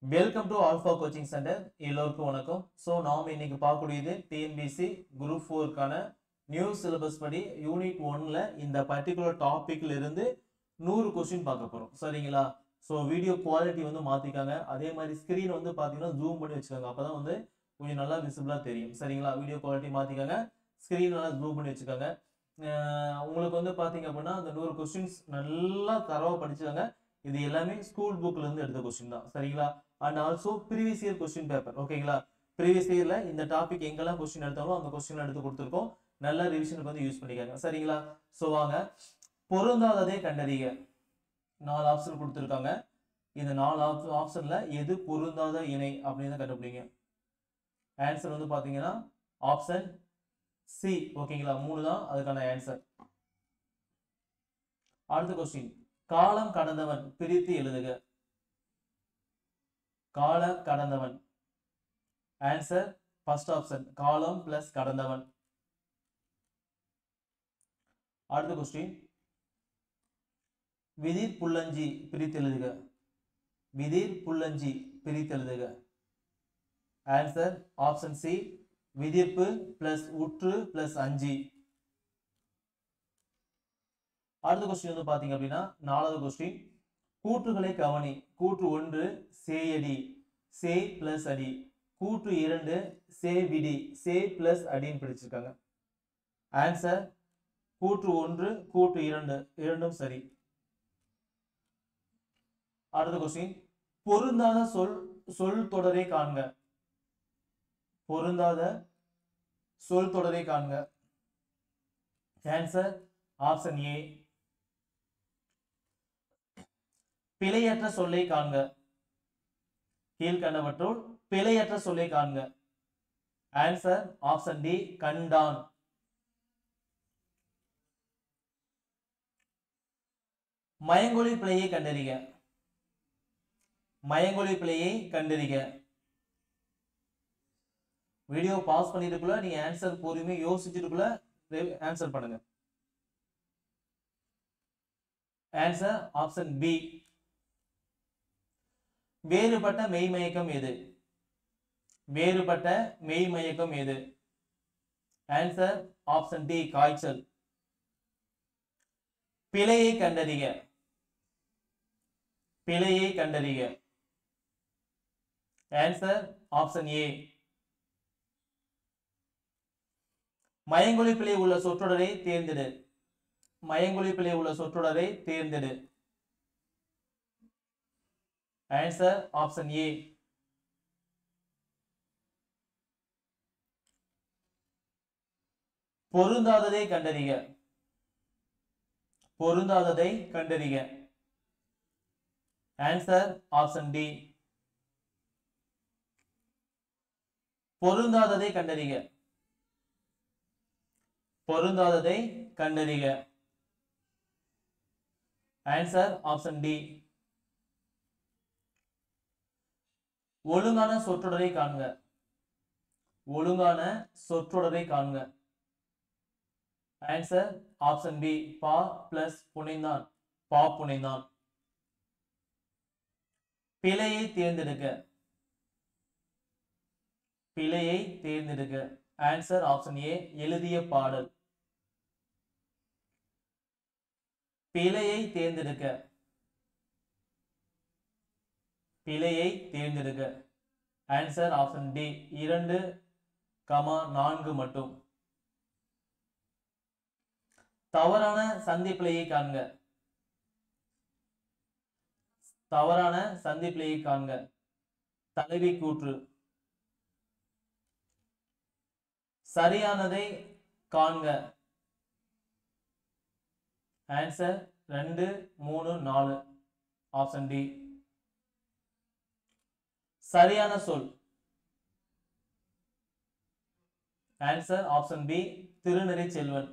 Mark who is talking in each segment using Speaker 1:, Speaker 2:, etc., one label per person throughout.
Speaker 1: Welcome to alpha coaching centre. எல்லோருக்கும் வணக்கம். So நாம் இன்னைக்கு பார்க்கக்கூடியது டிஎன்பிசி குரூப் 4க்கான நியூ சிலபஸ் படி யூனிட் 1ல இந்த பர்டிகுலர் டாபிக்ல இருந்து 100 கொஸ்டின் பார்க்க போறோம். சரிங்களா? ஸோ வீடியோ குவாலிட்டி வந்து மாத்திக்காங்க. அதே மாதிரி ஸ்கிரீன் வந்து பார்த்தீங்கன்னா ஜூம் பண்ணி வச்சுக்கோங்க. அப்பதான் வந்து கொஞ்சம் நல்லா விசிபிளா தெரியும். சரிங்களா? வீடியோ குவாலிட்டி மாத்திக்காங்க. ஸ்கிரீன் நல்லா ஜூம் பண்ணி வச்சுக்கோங்க. உங்களுக்கு வந்து பார்த்தீங்க அப்படின்னா அந்த 100 கொஸ்டின்ஸ் நல்லா தரவா படிச்சுக்கோங்க. இது எல்லாமே ஸ்கூல் புக்ல இருந்து எடுத்த கொஸ்டின் தான். சரிங்களா? And also previous year question paper. ஓகேங்களா? ப்ரீவியஸ் இயர்ல இந்த டாபிக் எங்கெல்லாம் கொஸ்டின் எடுத்தாலும் அந்த கொஸ்டின் எடுத்து கொடுத்துருக்கோம். நல்ல ரிவிஷனுக்கு வந்து யூஸ் பண்ணிக்காங்க. சரிங்களா? ஸோ வாங்க, பொருந்தாததை கண்டறிக. 4 ஆப்ஷன் கொடுத்துருக்காங்க. இந்த 4 ஆப்ஷன்ல எது பொருந்தாத இணை அப்படின்னு கண்டுபிடிங்க. ஆன்சர் வந்து பாத்தீங்கன்னா ஆப்ஷன் சி. ஓகேங்களா? 3 தான் அதுக்கான ஆன்சர். அடுத்த கொஸ்டின், காலம் கடந்தவன் பிரித்து எழுதுக. கால கடந்தவன். ஆன்சர் ஃபர்ஸ்ட் ஆப்ஷன் காலம் பிளஸ் கடந்தவன். அடுத்த கொஸ்டின், விதிர் புல்லஞ்சி பிரித்து எழுதுக. விதிர் புல்லஞ்சி பிரித்து எழுதுக. ஆன்சர் ஆப்ஷன் சி விதிர்ப்பு பிளஸ் உற்று பிளஸ் அஞ்சி. அடுத்த கொஸ்டின் வந்து பாத்தீங்க அப்படின்னா 4வது கொஸ்டின், கூற்றுகளை கவனி. கூற்று 1 சேயடி சே பிளஸ் அடி. கூற்று 2 சே விடி சே பிளஸ் அடின்னு பிடிச்சிருக்காங்க. ஆன்சர் கூற்று 1 கூற்று 2 இரண்டும் சரி. அடுத்த கொஸ்டின், பொருந்தாத சொல் தொடரை காண்க. பொருந்தாத சொல் தொடரை காண்க. ஆன்சர் ஆப்ஷன் ஏ. பிழையற்ற சொல்லை காண்க. கீழ்கண்டவற்றுள் பிழையற்ற சொல்லை காண்க. ஆன்சர் ஆப்ஷன் டி கண்டான். மயங்கொலி பிழையை கண்டறிக. மயங்கொலி பிழையை கண்டறிக. வீடியோ பாஸ் பண்ணிட்டுக்குள்ள நீங்க ஆன்சர் பொறுமையா யோசிச்சுட்டுக்குள்ள ஆன்சர் பண்ணுங்க. Answer option B. வேறுபட்ட மெய்மயக்கம் எது? வேறுபட்ட மெய்மயக்கம் எது? ஆன்சர் ஆப்ஷன் டி காய்ச்சல். பிழையை கண்டறிக. பிழையை கண்டறிக. ஆன்சர் ஆப்ஷன் ஏ. மயங்கொலி பிழை உள்ள சொற்றொடரை தேர்ந்தெடு. மயங்கொலி பிழை உள்ள சொற்றொடரை தேர்ந்தெடு. Answer option A. பொருந்தாததை கண்டறிக. பொருந்தாததை கண்டறிக. Answer option D. பொருந்தாததை கண்டறிக. பொருந்தாததை கண்டறிக. Answer option D. ஒழுங்கான சொற்றொடரை காண்க. ஒழுங்கான சொற்றொடரை காண்க. ஆன்சர் ஆப்ஷன் பி பா பிளஸ் புனைந்தான். பா புனைந்தான். பிழையை தேர்ந்தெடுக்க. பிழையை தேர்ந்தெடுக்க. ஆன்சர் ஆப்ஷன் ஏ எழுதிய பாடல். பிழையை தேர்ந்தெடுக்க. பிழையை தேர்ந்தெடுக்க. ஆன்சர் ஆப்ஷன் டி 2, 4 மட்டும். தவறான சந்திப்பிழையை காண்க. தவறான சந்திப்பிழையை காண்க. தலைவி கூற்று. சரியானதை காண்க. Answer 2, 3, 4 option D. சரியான சொல். ஆன்சர் ஆப்ஷன் பி திருநெறி செல்வன்.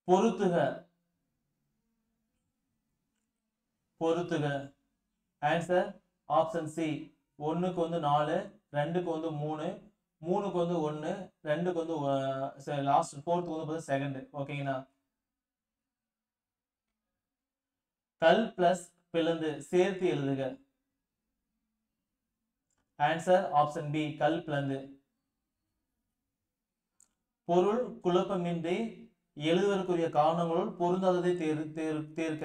Speaker 1: பொருத்துக. பொருத்துக. ஆன்சர் ஆப்ஷன் சி 1க்கு வந்து 4, 2க்கு வந்து 3, 3க்கு வந்து 1, 2க்கு வந்து லாஸ்ட் 4க்கு வந்து செகண்ட். ஓகேங்களா? கல் பிளஸ் பிளந்து சேர்த்து எழுதுக. ஆன்சர் ஆப்ஷன் பி கல் பிளந்து. பொருள் குழப்பமின்றி எழுதுவதற்குரிய காரணங்களுள் பொருந்தாததை தேர்க்க.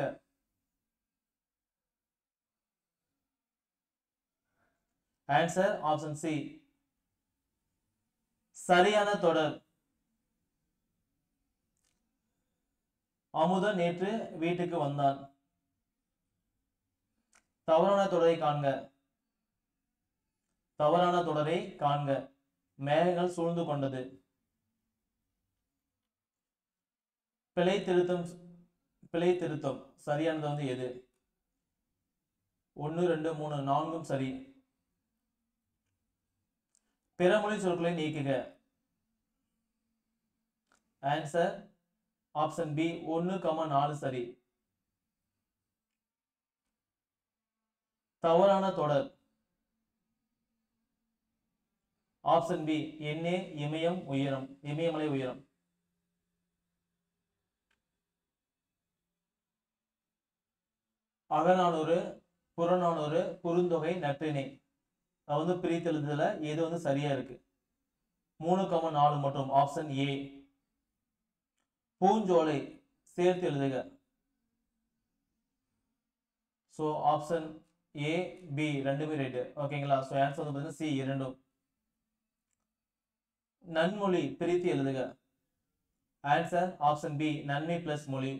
Speaker 1: ஆன்சர் ஆப்ஷன் சி சரியான தொடர். அமுதன் நேற்று வீட்டுக்கு வந்தான். தவறான தொடரை காண்க. தவறான தொடரை காண்க. மேகங்கள் சூழ்ந்து கொண்டது. பிழை திருத்தம் சரியானது வந்து எது? 1 2 3 4 சரி. பிறமொழி சொற்களை நீக்குக. ஆன்சர் ஆப்ஷன் பி 1, 4 சரி. தவறான தொடர். ஆப்ஷன் பி எண்ணே இமயம் உயரம், இமயமலை உயரம். அகநானூறு, புறநானூறு, குறுந்தொகை, நற்றிணை வந்து பிரித்தெழுதுல எது வந்து சரியா இருக்கு? 3, 4 மற்றும் ஆப்ஷன் ஏ. பூஞ்சோலை சேர்த்து எழுதுக. ஸோ ஆப்ஷன் ஏ பி ரெண்டுமே ரைட்டு. ஓகேங்களா? ஸோ ஆன்சர் வந்து பார்த்தீங்கன்னா சி இரண்டும். நன்மொழி பிரித்து எழுதுக. ஆன்சர் ஆப்ஷன் பி நன்மை பிளஸ் மொழி.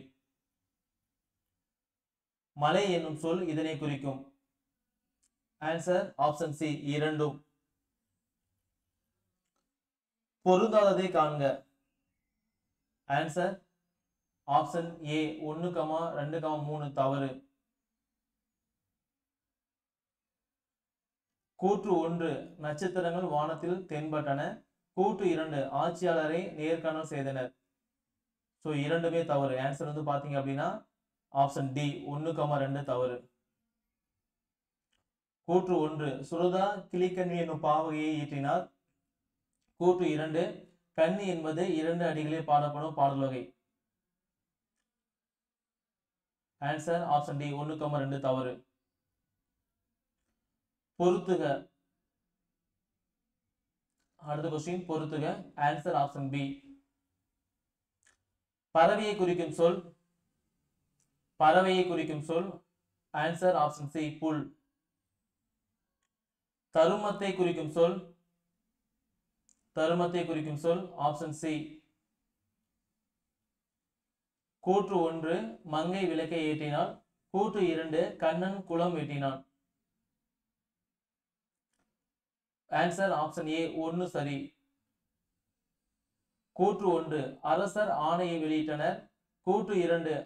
Speaker 1: மலை என்னும் சொல் இதனை குறிக்கும். ஆன்சர் ஆப்ஷன் சி இரண்டும். பொருந்தாததை காண்க. ஆன்சர் ஆப்ஷன் ஏ 1, 2, 3 தவறு. கூற்று 1 நட்சத்திரங்கள் வானத்தில் தென்பட்டன. கூற்று 2 ஆட்சியாளரை நேர்காணல் செய்தனர். ஸோ இரண்டுமே தவறு. ஆன்சர் வந்து பாத்தீங்க அப்படின்னா ஆப்ஷன் டி 1, 2 தவறு. கூற்று 1 சுரதா கிளிக்கண்ணி என்னும் பாவகையை ஈற்றினார். கூற்று 2 கண்ணி என்பது 2 அடிகளில் பாடப்படும் பாடல் வகை. ஆன்சர் ஆப்ஷன் டி 1, 2 தவறு. பொருத்துக. அடுத்த கொஸ்டின் பொருத்துக. Answer option B. பறவையை குறிக்கும் சொல். பறவையை குறிக்கும் சொல். ஆன்சர் ஆப்ஷன் சி புல். தருமத்தை குறிக்கும் சொல். தருமத்தை குறிக்கும் சொல். Option C. கூற்று 1 மங்கை விளக்கை ஏற்றினாள். கூற்று 2 கண்ணன் குளம் வெட்டினான். ஆன்சர் ஆப்ஷன் ஏ 1 சரி. கூற்று 1 அரசர் ஆணையை வெளியிட்டனர். கூற்று 2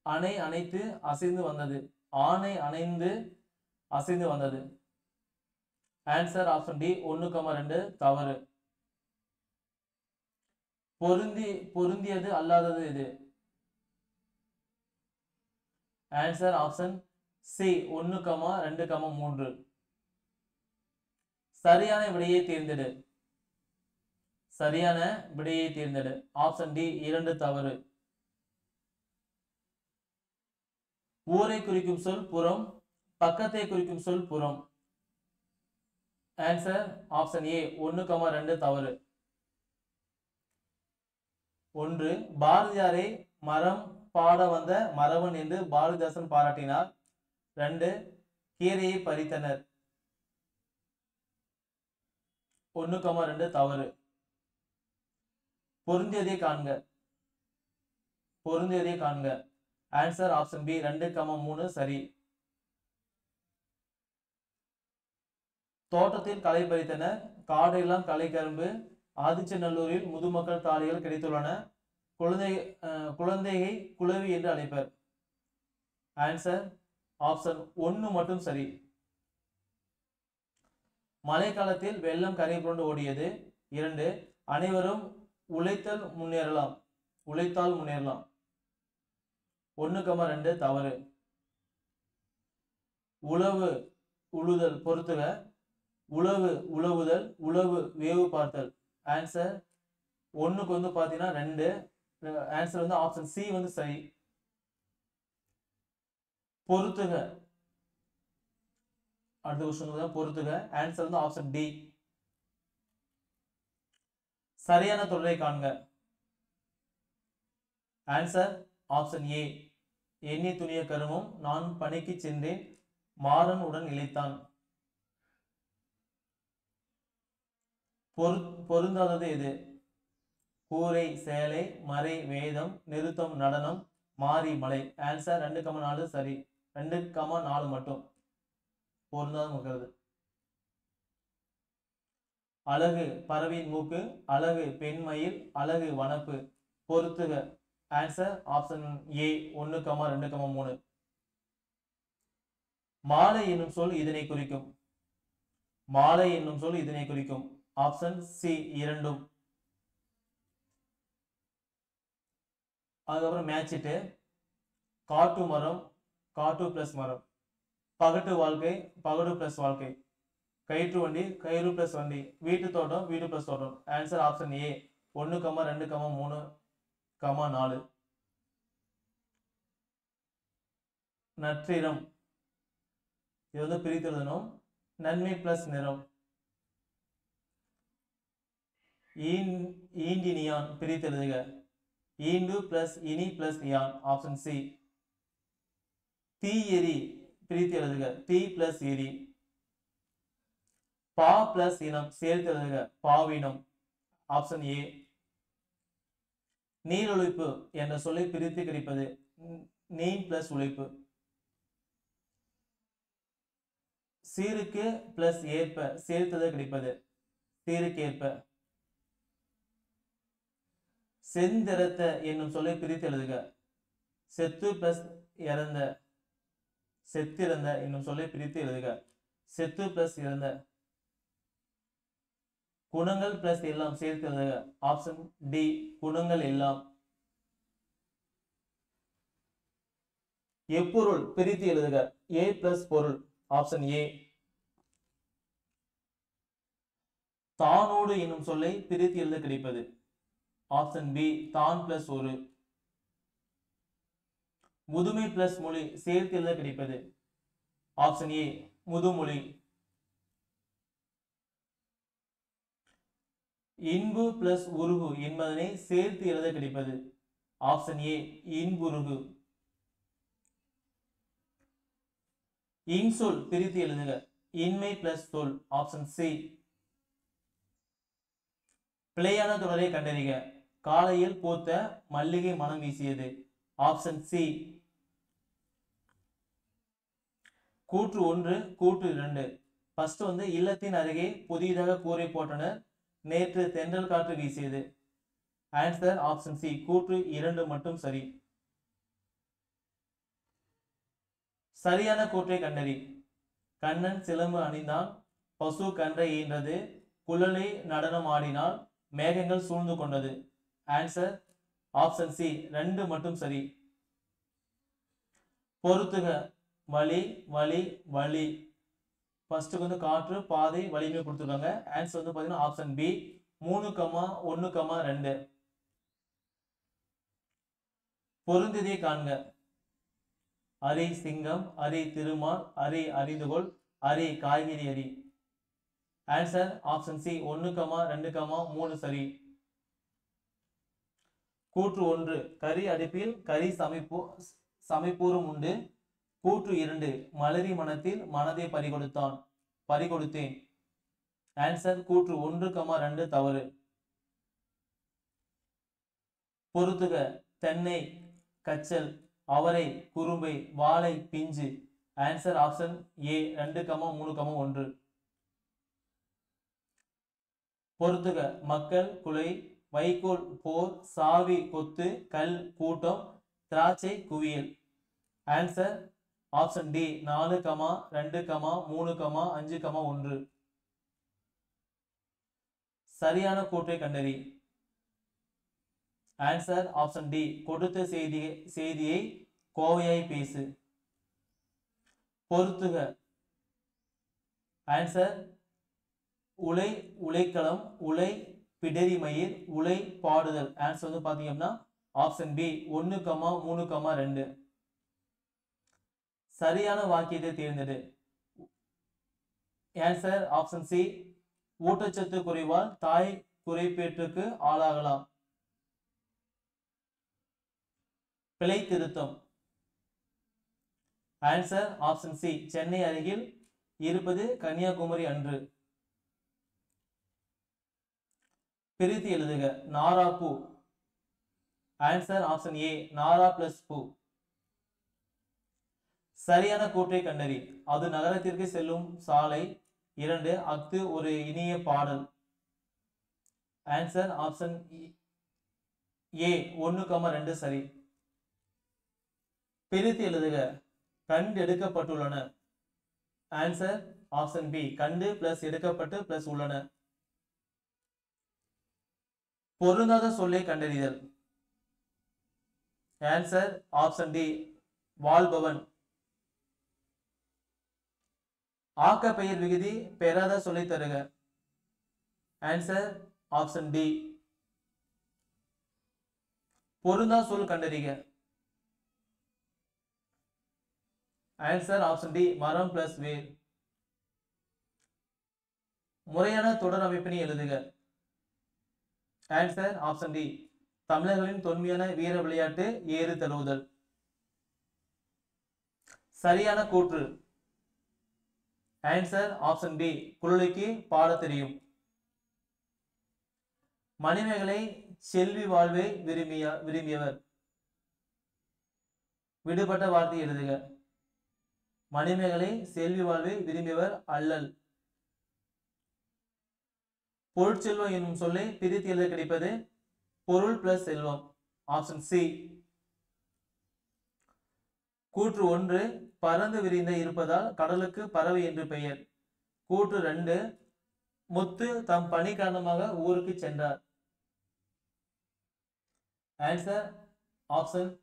Speaker 1: அணை அணைத்து அசைந்து வந்தது. ஆணை அணைந்து அசைந்து வந்தது. ஆன்சர் ஆப்ஷன் டி 1, 2 தவறு. பொருந்தியது அல்லாதது எது? Answer option C 1, 2, 3. சரியான விடையை தேர்ந்தெடு. சரியான விடையை தேர்ந்தெடு. ஆப்ஷன் டி 2 தவறு. ஊரை குறிக்கும் சொல் புறம். பக்கத்தை குறிக்கும் சொல் புறம். ஆன்சர் ஆப்ஷன் ஏ 1, 2 தவறு. 1 பாரதியாரை மரம் பாட வந்த மறவன் என்று பாரதிதாசன் பாராட்டினார். 2 கீரையை பறித்தனர். 1, 2 தவறு. பொருந்தியதை காண்க. பொருந்தியதை காண்க. ஆன்சர் ஆப்ஷன் பி 2, 3 சரி. தோட்டத்தில் களை பறித்தனர். காடெல்லாம் களை கரும்பு. ஆதிச்சநல்லூரில் முதுமக்கள் தாலிகள் கிடைத்துள்ளன. குழந்தையை குளவி என்று அழைப்பர். ஆன்சர் ஆப்ஷன் 1 மட்டும் சரி. மழைக்காலத்தில் வெள்ளம் கரை புரண்டு ஓடியது. 2 அனைவரும் உழைத்தால் முன்னேறலாம். 1, 2 தவறு. உழவு உழுதல் பொறுத்துக. உழவு உழவுதல். உழவு வேவு பார்த்தல். ஆன்சர் 1க்கு வந்து பாத்தீங்கன்னா 2. ஆன்சர் வந்து ஆப்ஷன் சி வந்து சரி. பொறுத்துக. அடுத்த क्वेश्चन தான் பொறுத்துக. ஆன்சர் வந்து ஆப்ஷன் டி. சரியான தொடரை காண்க. ஆன்சர் ஆப்ஷன் ஏ. எண்ணி துணிய கருமம் நான் பணிக்கு சென்றேன் மாறன் உடன் இழைத்தான். பொருந்தாதது எது? கூரை சேலை, மறை வேதம், நிறுத்தம் நடனம், மாறி மலை. ஆன்சர் 2,4 சரி. 2,4 மட்டும் பொருந்தாத இருக்கிறது. அழகு பறவையின் மூக்கு, அழகு பெண்மயில், அழகு வனப்பு. பொறுத்துக. ஆன்சர் ஆப்ஷன் ஏ 1,2,3. மாலை என்னும் சொல் இதனை குறிக்கும். மாலை என்னும் சொல் இதனை குறிக்கும். ஆப்ஷன் சி இரண்டும். அதுக்கப்புறம் மேட்சிட்டு காட்டு மரம், காட்டு பிளஸ் மரம், பகட்டு வாழ்க்கை, பகடு பிளஸ் வாழ்க்கை, கயிற்று வண்டி, கயிறு பிளஸ் வண்டி, வீட்டு தோட்டம், வீடு பிளஸ் தோட்டம். ஆன்சர் ஆப்ஷன் ஏ 1,2,3,4. நற்றிரம் இது வந்து பிரித்து எழுதணும். நன்மை பிளஸ் நிறம். ஈண்டினியான் பிரித்து எழுதுக. ஈண்டு பிளஸ் இனி பிளஸ் யான். Option C. தீ எரி பிரித்து எழுதுக. தீ பிளஸ் எரி. பா பிளஸ் இனம் சேர்த்து எழுதுக. பாவினம். Option A. நீர் உழைப்பு என்ற சொல்லை பிரித்து கிடைப்பது. நீர் பிளஸ் உழைப்பு. சீருக்கு பிளஸ் ஏற்ப சேர்த்தது கிடைப்பது. சீருக்கு ஏற்ப. செந்திரத்த என்னும் சொல்லை பிரித்து எழுதுக. செத்து பிளஸ் இறந்த, செத்திறந்த என்னும் சொல்லை பிரித்து எழுதுக. செத்து பிளஸ் இறந்த. குணங்கள் பிளஸ் எல்லாம் சேர்த்து எழுதுக. ஆப்ஷன் டி குணங்கள் எல்லாம். எப்பொருள் பிரித்து எழுதுக. ஏ பிளஸ் பொருள். Option A. தானோடு என்னும் சொல்லை பிரித்து எழுத கிடைப்பது. ஆப்ஷன் பி தான் பிளஸ் ஒரு. முதுமை பிளஸ் மொழி சேர்த்து எழுத கிடைப்பது. ஆப்ஷன் ஏ முதுமொழி. இன்பு பிளஸ் உருகு என்பதனை சேர்த்து எழுத கிடைப்பது. ஆப்ஷன் ஏ இன்புருகு. இன்சொல் பிரித்து எழுதுக. இன்மை பிளஸ் சொல். Option C. பிழையான தொடரை கண்டறிக. காலையில் பூத்த மல்லிகை மனம் வீசியது. Option C. கூற்று 1 கூற்று 2. ஃபர்ஸ்ட் வந்து இல்லத்தின் அருகே புதிதாக கூரை போட்டனர் நேற்று தென்றல் காற்று வீசியது. ஆன்சர் ஆப்ஷன் சி கூற்று 2 மட்டும் சரி. சரியான கூற்றை கண்டறி. கண்ணன் சிலம்பு அணிந்தான், பசு கன்றை ஈன்றது, குழலை நடனம் ஆடினால், மேகங்கள் சூழ்ந்து கொண்டது. ஆன்சர் ஆப்ஷன் சி 2 மட்டும் சரி. பொறுத்துக. வழி வழி வழி. ஃபர்ஸ்ட்டுக்கு வந்து காற்று பாதை வலிமை கொடுத்துருக்காங்க. ஆன்சர் வந்து பார்த்தீங்கன்னா ஆப்ஷன் பி 3,1,2. பொருந்ததை காண்க. அரி சிங்கம், அரி திருமால், அரி அறிந்துகொள், அரி காய்கறி அரி. ஆன்சர் ஆப்ஷன் சி 1,2,3 சரி. கூற்று 1 கரி அடுப்பில் கரி சமைப்பூரும் உண்டு. கூற்று 2 மலரி மனத்தில் மனதை பறிகொடுத்தேன். ஆன்சர் கூற்று 1,2 தவறு. பொறுத்துக. தென்னை கச்சல், அவரை குறும்பை, வாழை பிஞ்சு. ஆன்சர் ஆப்ஷன் ஏ 2,3,1. பொறுத்துக. மக்கள் குலை, வைக்கோல் போர், சாவி கொத்து, கல் கூட்டம், திராட்சை குவியல். Answer option D 4,2,3,5,1. சரியான கூற்றை கண்டறி. ஆன்சர் ஆப்ஷன் டி கொடுத்த செய்தியை கோவையாய் பேசு. பொறுத்துக. ஆன்சர் உலை உலைக்களம், உலை பிடரிமயிர், உலை பாடுதல். ஆன்சர் வந்து பாத்தீங்கன்னா ஆப்ஷன் பி 1,3,2. சரியான வாக்கியத்தை தேர்ந்தெடு. ஆன்சர் ஆப்ஷன் சி ஊட்டச்சத்து குறைவால் தாய் குறைப்பேற்றுக்கு ஆளாகலாம். பிழை திருத்தம். ஆன்சர் ஆப்ஷன் சி சென்னை அருகில் இருப்பது கன்னியாகுமரி அன்று. பிரித்து எழுதுக. நாரா பூ. ஆன்சர் ஆப்ஷன் ஏ நாரா பிளஸ் பூ. சரியான கூற்றை கண்டறி. அது நகரத்திற்கு செல்லும் சாலை. 2 அஃது ஒரு இனிய பாடல். ஆன்சர் ஆப்ஷன் ஏ 1,2 சரி. பிரித்து எழுதுக. கண்டு எடுக்கப்பட்டுள்ளன. ஆன்சர் ஆப்ஷன் பி கண்டு பிளஸ் எடுக்கப்பட்டு பிளஸ் உள்ளன. பொருந்தாத சொல்லை கண்டறிதல். ஆன்சர் ஆப்ஷன் டி வாழ்பவன். ஆக்க பெயர் விகுதி பெறாத சொல்லை தருக. Answer option D. பொருந்தா சொல் கண்டறிக. ஆன்சர் ஆப்ஷன் டி மரம் பிளஸ் வேர். முறையான தொடர் அமைப்பினை எழுதுக. ஆன்சர் ஆப்ஷன் டி தமிழர்களின் தொன்மையான வீர விளையாட்டு ஏறு தழுவுதல். சரியான கூற்று. ஆன்சர் ஆப்ஷன் டி குழலிக்கு பாட தெரியும். மணிமேகலை செல்வி வாழ்வை விரும்பியவர். விடுபட்ட வார்த்தை எழுதுக. மணிமேகலை செல்வி வாழ்வை விரும்பியவர் அல்லல். பொருட்செல்வம் என்னும் சொல்லை பிரித்து எழுத கிடைப்பது பொருள் பிளஸ் செல்வம். Option C. கூற்று 1 பறந்து விரிந்த இருப்பதால் கடலுக்கு பறவை என்று பெயர். கூற்று 2 முத்து தம் பணி காரணமாக ஊருக்கு சென்றார். ஆன்சர் ஆப்ஷன்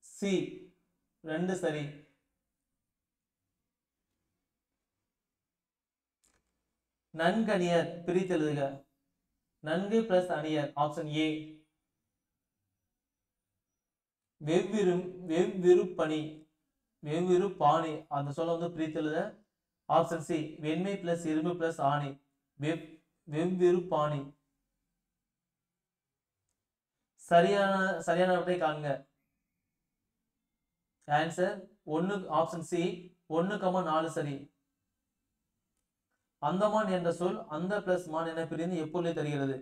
Speaker 1: சி 2 சரி. நன்கணியர் பிரித்து எழுதுக. நன்கு பிளஸ் அணியர். Option A. வெவ்விரு பணி வெவ்விரு பாணி அந்த சொல்ல வந்து பிரித்து எழுத. ஆப்ஷன் சி வெண்மை பிளஸ் இரும்பு பிளஸ் ஆணி வெவ்விரு பாணி. சரியானவற்றை காண்க. ஆன்சர் 1 ஆப்ஷன் சி 1,4 சரி. அந்தமான் என்ற சொல் அந்த பிளஸ் மான் என பிரிந்து எப்பொருளை தருகிறது.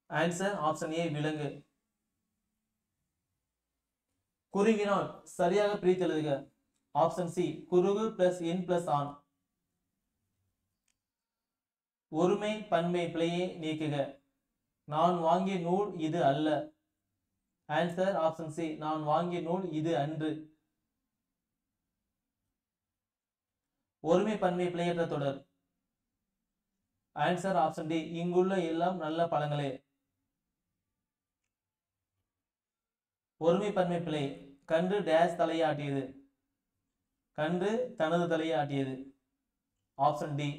Speaker 1: ஆன்சர் ஆப்ஷன் ஏ விலங்கு. குறுகினால் சரியாக பிரித்து எழுதுக. ஆப்ஷன் சி குறுகு பிளஸ் இன் பிளஸ் ஆன். ஒருமை பன்மை பிழையை நீக்குக. நான் வாங்கிய நூல் இது அல்ல. ஆன்சர் ஆப்ஷன் சி நான் வாங்கிய நூல் இது அன்று. ஒருமை பன்மை பிழையற்ற தொடர். ஆன்சர் ஆப்ஷன் டி இங்குள்ள எல்லாம் நல்ல பழங்களே. ஒருமை பன்மை பிழை. கன்று டேஸ் தலையை ஆட்டியது. கன்று தனது தலையை ஆட்டியது. Option D.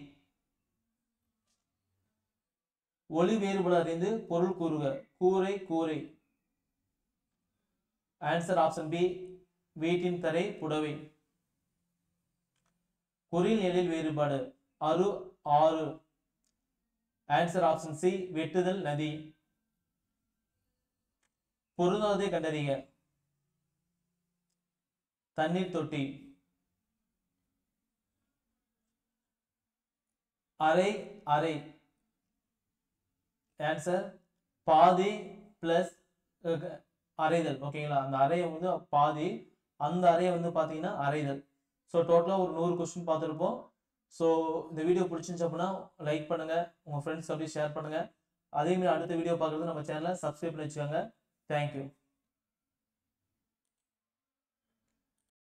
Speaker 1: ஒளி வேறுபாடு அறிந்து பொருள் கூறுக. கூரை கூரை. ஆன்சர் ஆப்ஷன் பி வீட்டின் தரை புடவை. குறில் எழில் வேறுபாடு. அரு ஆறு. ஆன்சர் ஆப்ஷன் சி வெட்டுதல் நதி. பொருந்தாததை கண்டறிக. தண்ணீர் தொட்டி. அரை அரை. ஆன்சர் பாதி பிளஸ் அரைதல். ஓகேங்களா அந்த அறையை வந்து பாதி அந்த அறையை வந்து பார்த்தீங்கன்னா அரைதல். ஸோ டோட்டலாக ஒரு 100 கொஸ்டின் பார்த்துருப்போம். ஸோ இந்த வீடியோ பிடிச்சிருந்துச்சு அப்படின்னா லைக் பண்ணுங்கள், உங்கள் ஃப்ரெண்ட்ஸ் அப்படியே ஷேர் பண்ணுங்கள். அதேமாதிரி அடுத்த வீடியோ பார்க்குறது நம்ம சேனலை சப்ஸ்கிரைப் பண்ணி வச்சுக்கோங்க. தேங்க்யூ.